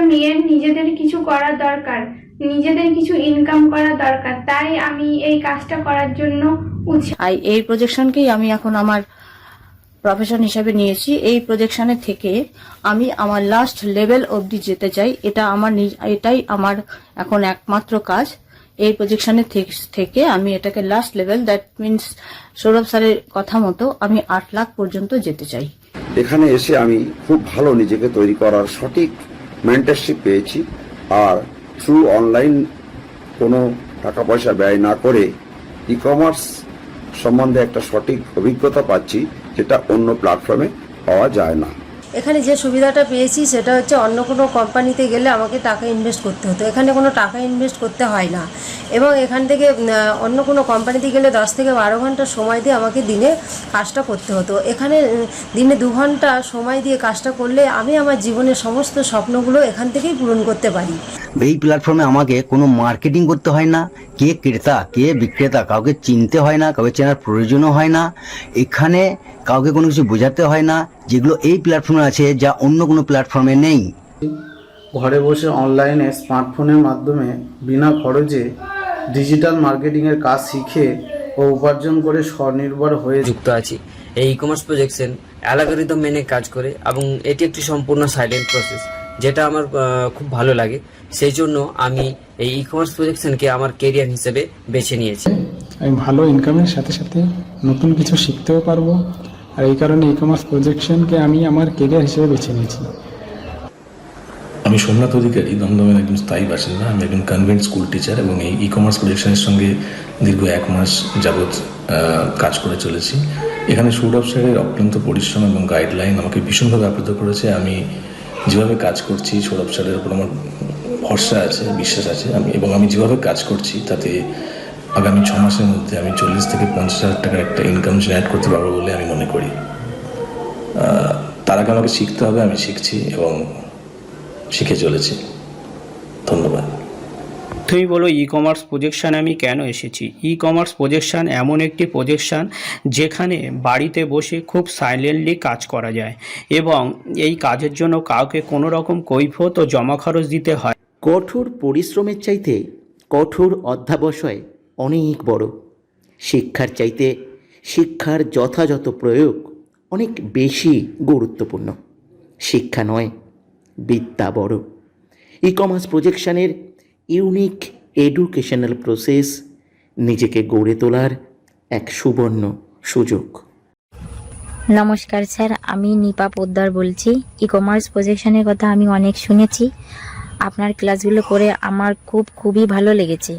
মেয়ের নিজেদের কিছু করা দরকার, নিজেদের কিছু ইনকাম করা দরকার, তাই আমি এই কাজটা করার জন্য এই প্রজেকশনকেই আমি এখন আমার প্রফেশন হিসেবে নিয়েছি। এই প্রজেকশনে থেকে আমি আমার লাস্ট লেভেল অবধি যেতে চাই। এটাই আমার এখন একমাত্র কাজ। এই প্রজেকশনে থেকে আমি এটাকে last level, that means Sourav স্যারের কথা মতো আমি 8 লাখ পর্যন্ত যেতে চাই। এখানে এসে আমি খুব ভালো নিজেকে তৈরি করার সঠিক মেন্টরশিপ পেয়েছি, আর থ্রু অনলাইন কোনো টাকা পয়সা ব্যয় না করে ই কমার্স সম্বন্ধে একটা সঠিক অভিজ্ঞতা পাচ্ছি, যেটা অন্য প্ল্যাটফর্মে পাওয়া যায় না। এখানে যে সুবিধাটা পেয়েছি সেটা হচ্ছে অন্য কোনো কোম্পানিতে গেলে আমাকে টাকা ইনভেস্ট করতে হতো, এখানে কোনো টাকা ইনভেস্ট করতে হয় না। এবং এখান থেকে অন্য কোনো কোম্পানিতে গেলে 10 থেকে 12 ঘন্টা সময় দিয়ে আমাকে দিনে কাজটা করতে হতো। এখানে দিনে 2 ঘন্টা সময় দিয়ে কাজটা করলে আমি আমার জীবনের সমস্ত স্বপ্নগুলো এখান থেকেই পূরণ করতে পারি। এই প্ল্যাটফর্মে আমাকে কোনো মার্কেটিং করতে হয় না, কে ক্রেতা কে বিক্রেতা কাউকে চিনতে হয় না, কাউকে চেনার প্রয়োজনও হয় না। এখানে কাউকে কোনো কিছু বোঝাতে হয় না, যেগুলো এই প্ল্যাটফর্মে আছে যা অন্য কোনো প্ল্যাটফর্মে নেই। ঘরে বসে অনলাইনে স্মার্টফোনের মাধ্যমে বিনা খরচে ডিজিটাল মার্কেটিংয়ের কাজ শিখে ও উপার্জন করে স্বনির্ভর হয়ে যুক্ত আছি। এই ই কমার্স প্রজেকশন অ্যালগরিদম মেনে কাজ করে এবং এটি একটি সম্পূর্ণ সাইলেন্ট প্রসেস, যেটা আমার খুব ভালো লাগে। সেই জন্য আমি এই ই কমার্স প্রজেকশনকে আমার কেরিয়ার হিসেবে বেছে নিয়েছি। আমি ভালো ইনকামের সাথে সাথে নতুন কিছু শিখতেও পারবো, আর এই কারণে ই কমার্স প্রজেকশনকে আমি আমার কেরিয়ার হিসেবে বেছে নিয়েছি। আমি সোমনাথ অধিকারী, দমদমের একজন স্থায়ী বাসিন্দা। আমি একজন কনভেন্ট স্কুল টিচার এবং এই ই কমার্স প্রজেকশনের সঙ্গে দীর্ঘ 1 মাস যাবৎ কাজ করে চলেছি। এখানে সৌরভ স্যারের অত্যন্ত পরিশ্রম এবং গাইডলাইন আমাকে ভীষণভাবে আপ্লুত করেছে। আমি যেভাবে কাজ করছি সৌরভ স্যারের উপর আমার ভরসা আছে, বিশ্বাস আছে। আমি যেভাবে কাজ করছি তাতে আগামী 6 মাসের মধ্যে আমি 40 থেকে 50 হাজার টাকার একটা ইনকাম জেনারেট করতে পারবো বলে আমি মনে করি। তার আগে আমাকে শিখতে হবে, আমি শিখছি এবং শিখে চলেছি। ধন্যবাদ। তুমি বলো ই কমার্স প্রজেকশানে আমি কেন এসেছি? ই কমার্স প্রজেকশান এমন একটি প্রজেকশান যেখানে বাড়িতে বসে খুব সাইলেন্টলি কাজ করা যায় এবং এই কাজের জন্য কাউকে কোনো রকম কৈফিয়ত ও জমা খরচ দিতে হয়। কঠোর পরিশ্রমের চাইতে কঠোর অধ্যাবসায় অনেক বড়। শিক্ষার চাইতে শিক্ষার যথাযথ প্রয়োগ অনেক বেশি গুরুত্বপূর্ণ। শিক্ষা নয়, বিদ্যা বড়। ই কমার্স প্রজেকশানের ইউনিক এডুকেশনাল প্রসেস নিজেকে গড়ে তোলার এক সুবর্ণ সুযোগ। নমস্কার স্যার, আমি নিপা পোদ্দার বলছি। ই কমার্স প্রজেকশনের কথা আমি অনেক শুনেছি। আপনার ক্লাসগুলো করে আমার খুবই ভালো লেগেছে।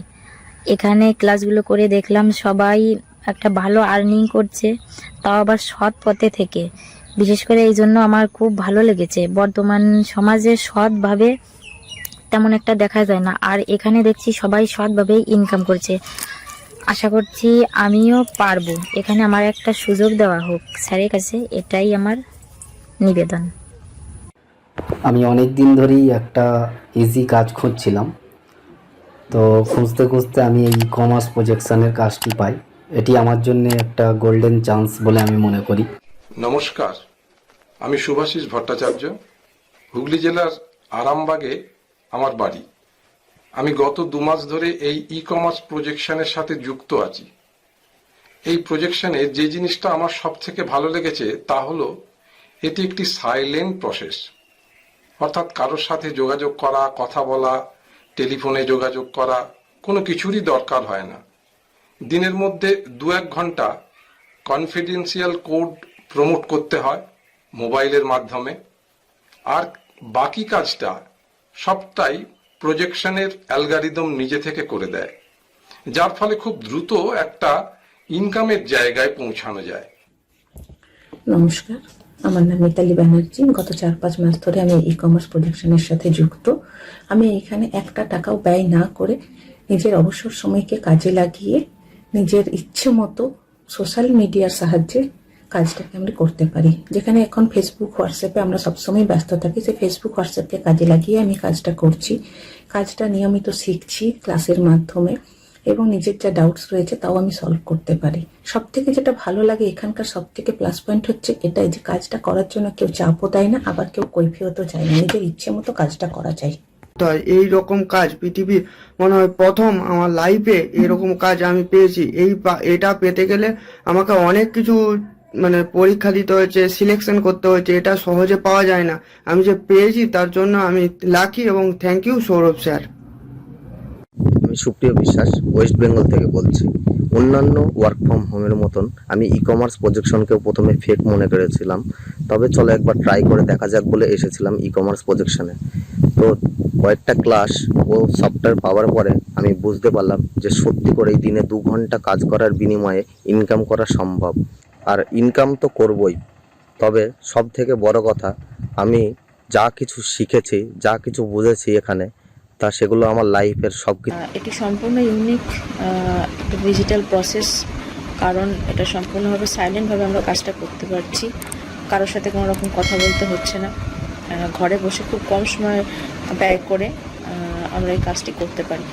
এখানে ক্লাসগুলো করে দেখলাম সবাই একটা ভালো আর্নিং করছে, তাও আবার সৎ পথে থেকে। বিশেষ করে এই জন্য আমার খুব ভালো লেগেছে। বর্তমান সমাজে সৎভাবে তেমন একটা দেখা যায় না, আর এখানে দেখছি সবাই সৎভাবেই ইনকাম করছে। আশা করছি আমিও পারবো। এখানে আমার একটা সুযোগ দেওয়া হোক স্যারের কাছে, এটাই আমার নিবেদন। আমি অনেক দিন ধরেই একটা ইজি কাজ খুঁজছিলাম, তো খুঁজতে খুঁজতে আমি এই ই কমার্স প্রজেকশনের কাজটি পাই। এটি আমার জন্য একটা গোল্ডেন চান্স বলে আমি মনে করি। নমস্কার, আমি শুভাশিস ভট্টাচার্য। হুগলি জেলার আরামবাগে আমার বাড়ি। আমি গত 2 মাস ধরে এই ই কমার্স প্রজেকশনের সাথে যুক্ত আছি। এই প্রজেকশনে যে জিনিসটা আমার সব থেকে ভালো লেগেছে তা হলো এটি একটি সাইলেন্ট প্রসেস, অর্থাৎ কারোর সাথে যোগাযোগ করা, কথা বলা, টেলিফোনে যোগাযোগ করা কোনো কিছুরই দরকার হয় না। দিনের মধ্যে 2-1 ঘন্টা কনফিডেন্সিয়াল কোড প্রমোট করতে হয় মোবাইলের মাধ্যমে, আর বাকি কাজটা সবটাই প্রজেকশনের অ্যালগরিদম নিজে থেকে করে দেয়, যার ফলে খুব দ্রুত একটা ইনকামের জায়গায় পৌঁছানো যায়। নমস্কার, আমার নাম মিতালি ব্যানার্জি। গত 4-5 মাস ধরে আমি ই কমার্স প্রজেকশনের সাথে যুক্ত। আমি এখানে একটা টাকাও ব্যয় না করে নিজের অবসর সময়কে কাজে লাগিয়ে নিজের ইচ্ছে মতো সোশ্যাল মিডিয়ার সাহায্যে কাজটাকে আমরা করতে পারি। যেখানে এখন ফেসবুক, হোয়াটসঅ্যাপে আমরা সবসময় ব্যস্ত থাকি, সেই ফেসবুক, হোয়াটসঅ্যাপকে কাজে লাগিয়ে আমি কাজটা করছি। কাজটা নিয়মিত শিখছি ক্লাসের মাধ্যমে এবং নিজের যা ডাউটস রয়েছে তাও আমি সলভ করতে পারি। সব থেকে যেটা ভালো লাগে এখানকার সব থেকে প্লাস পয়েন্ট হচ্ছে এটাই যে কাজটা করার জন্য কেউ চাপও দেয় না, আবার কেউ কৈফিয়তও চায় না, নিজের ইচ্ছে মতো কাজটা করা যায়। এই রকম কাজ পৃথিবীর মনে হয় প্রথম আমার লাইফে এরকম কাজ আমি পেয়েছি। এটা পেতে গেলে আমাকে অনেক কিছু মানে পরীক্ষা দিতে হয়েছে, সিলেকশন করতে হয়েছে, এটা সহজে পাওয়া যায় না। আমি যে পেয়েছি তার জন্য আমি লাকি এবং থ্যাংক ইউ সৌরভ স্যার। আমি সুপ্রিয় বিশ্বাস ওয়েস্ট বেঙ্গল থেকে বলছি। অন্যান্য ওয়ার্ক ফ্রম হোমের মতন আমি ই কমার্স প্রজেকশনকেও প্রথমে ফেক মনে করেছিলাম, তবে চলো একবার ট্রাই করে দেখা যাক বলে এসেছিলাম ই কমার্স প্রজেকশনে। তো কয়েকটা ক্লাস ও সফটওয়্যার পাওয়ার পরে আমি বুঝতে পারলাম যে সত্যি করে এই দিনে 2 ঘন্টা কাজ করার বিনিময়ে ইনকাম করা সম্ভব। আর ইনকাম তো করবই, তবে সব থেকে বড় কথা আমি যা কিছু শিখেছি, যা কিছু বুঝেছি এখানে, তা সেগুলো আমার লাইফের সব কিছু। এটি সম্পূর্ণ ইউনিক একটা ডিজিটাল প্রসেস, কারণ এটা সম্পূর্ণভাবে সাইলেন্টভাবে আমরা কাজটা করতে পারছি, কারোর সাথে কোনো রকম কথা বলতে হচ্ছে না। ঘরে বসে খুব কম সময় ব্যয় করে আমরা এই কাজটি করতে পারি।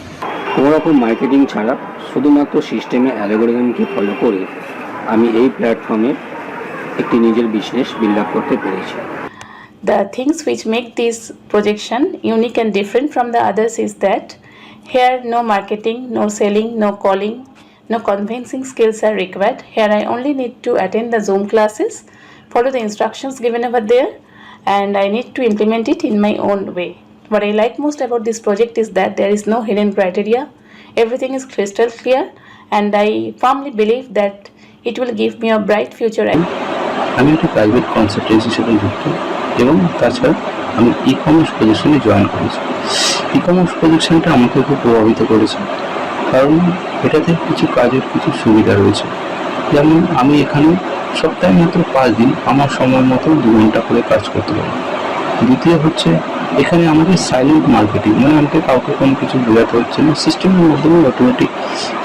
কোনো রকম মার্কেটিং ছাড়া শুধুমাত্র সিস্টেমে অ্যালগরিদমকে ফলো করে আমি এই প্ল্যাটফর্মে একটি নিজের বিজনেস বিল্ড আপ করতে পেরেছি। The things which make this projection unique and different from the others is that here no marketing, no selling, no calling, no convincing skills are required. Here I only need to attend the Zoom classes, follow the instructions given over there, and I need to implement it in my own way. What I like most about this project is that there is no hidden criteria. Everything is crystal clear, and I firmly believe that it will give me a bright future. আমি একটা private কনসালটেন্সির সাথে যুক্ত এবং তাছাড়া আমি e commerce প্রজেকশনে join করেছি। E commerce প্রজেকশনটা আমাকে খুব প্রভাবিত করেছে, কারণ এটাতে কিছু কাজের কিছু সুবিধা রয়েছে। যেমন আমি এখানে সপ্তাহে মাত্র 5 দিন আমার সময় মতো 2 ঘন্টা করে কাজ করতে পারি। দ্বিতীয় হচ্ছে এখানে আমাদের সাইলেন্ট মার্কেটিং, মানে আমাকে কাউকে কোনো কিছু বোঝাতে হচ্ছে না, সিস্টেমের মাধ্যমে অটোমেটিক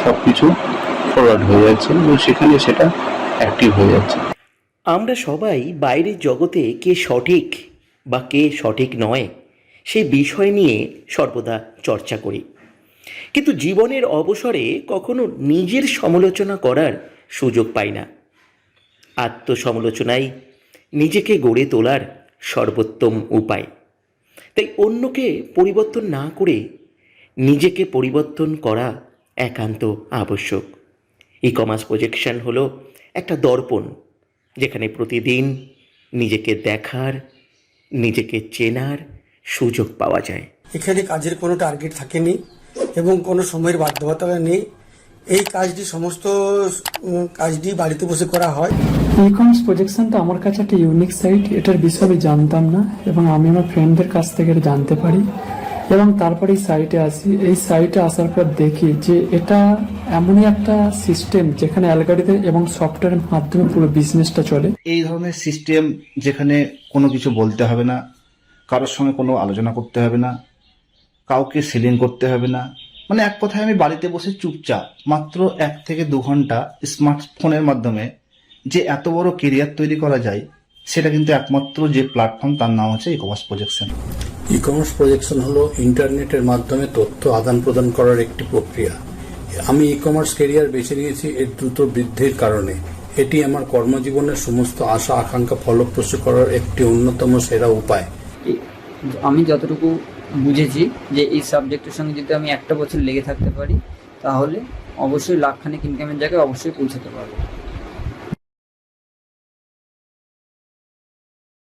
সব কিছু ফরওয়ার্ড হয়ে যাচ্ছে এবং সেখানে সেটা অ্যাক্টিভ হয়ে যাচ্ছে। আমরা সবাই বাইরের জগতে কে সঠিক বা কে সঠিক নয় সেই বিষয় নিয়ে সর্বদা চর্চা করি, কিন্তু জীবনের অবসরে কখনো নিজের সমালোচনা করার সুযোগ পাই না। আত্মসমালোচনাই নিজেকে গড়ে তোলার সর্বোত্তম উপায়। তাই অন্যকে পরিবর্তন না করে নিজেকে পরিবর্তন করা একান্ত আবশ্যক। ই কমার্স প্রজেকশন হলো একটা দর্পণ, যেখানে প্রতিদিন নিজেকে দেখার, নিজেকে চেনার সুযোগ পাওয়া যায়। এখানে কাজের কোনো টার্গেট থাকেনি এবং কোনো সময়ের বাধ্যবাধকতা নেই। এই কাজটি সমস্ত কাজটি বাড়িতে বসে করা হয়। ই কমার্স প্রজেকশনটা আমার কাছে একটা ইউনিক সাইট, এটার বিষয়ে আমি জানতাম না এবং আমি আমার ফ্রেন্ডদের কাছ থেকে এটা জানতে পারি এবং তারপরে এই সাইটে আসি। এই সাইটে আসার পর দেখি যে এটা এমনই একটা সিস্টেম যেখানে অ্যালগরিদম এবং সফটওয়্যারের মাধ্যমে পুরো বিজনেসটা চলে। এই ধরনের সিস্টেম যেখানে কোনো কিছু বলতে হবে না, কারোর সঙ্গে কোনো আলোচনা করতে হবে না, কাউকে সেলিং করতে হবে না, মানে এক কথায় আমি বাড়িতে বসে চুপচাপ মাত্র 1 থেকে 2 ঘন্টা স্মার্টফোনের মাধ্যমে যে এত বড় কেরিয়ার তৈরি করা যায়, সেটা কিন্তু একমাত্র যে প্ল্যাটফর্ম তার নাম হচ্ছে e commerce projection. E commerce projection হলো ইন্টারনেটের মাধ্যমে তথ্য আদান প্রদান করার একটি প্রক্রিয়া। আমি ই কমার্স ক্যারিয়ার বেছে নিয়েছি এর দ্রুত বৃদ্ধির কারণে। এটি আমার কর্মজীবনের সমস্ত আশা আকাঙ্ক্ষা ফলপ্রসূ করার একটি অন্যতম সেরা উপায়। আমি যতটুকু বুঝেছি যে এই সাবজেক্টের সঙ্গে যদি আমি 1 বছর লেগে থাকতে পারি, তাহলে অবশ্যই লাখখানেক ইনকামের জায়গায় অবশ্যই পৌঁছাতে পারবো।